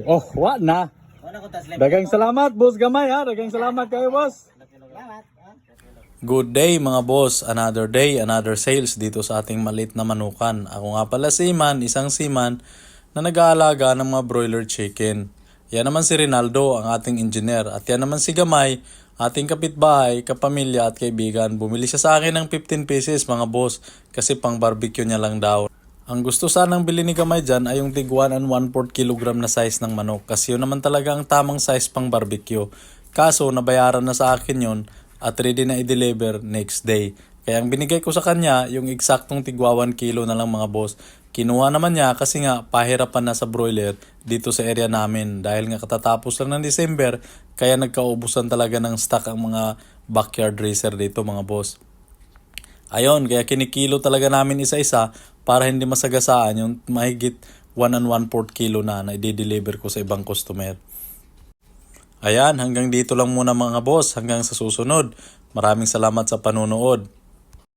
Oh, wa na. Dagang salamat, boss gamay ha. Dagang salamat kayo, boss. Good day mga boss. Another day, another sales dito sa ating maliit na manukan. Ako nga pala si Iman, isang seaman na nag-aalaga ng mga broiler chicken. Yan naman si Rinaldo, ang ating engineer. At yan naman si Gamay, ating kapitbahay, kapamilya at kaibigan. Bumili siya sa akin ng 15 pieces mga boss kasi pang barbecue niya lang daw. Ang gusto sanang bili ni Gamay dyan ay yung tig 1 and 1/4 kilogram na size ng manok kasi yun naman talaga ang tamang size pang barbecue. Kaso nabayaran na sa akin yun at ready na i-deliver next day. Kaya ang binigay ko sa kanya yung eksaktong tigwa 1 kilo na lang mga boss. Kinuha naman niya kasi nga pahirapan na sa broiler dito sa area namin dahil nga katatapos lang ng December kaya nagkaubusan talaga ng stock ang mga backyard racer dito mga boss. Ayon, kaya kinikilo talaga namin isa-isa para hindi masagasaan yung mahigit 1 and 1/4 kilo na i-deliver ko sa ibang customer. Ayan, hanggang dito lang muna mga boss. Hanggang sa susunod. Maraming salamat sa panunood.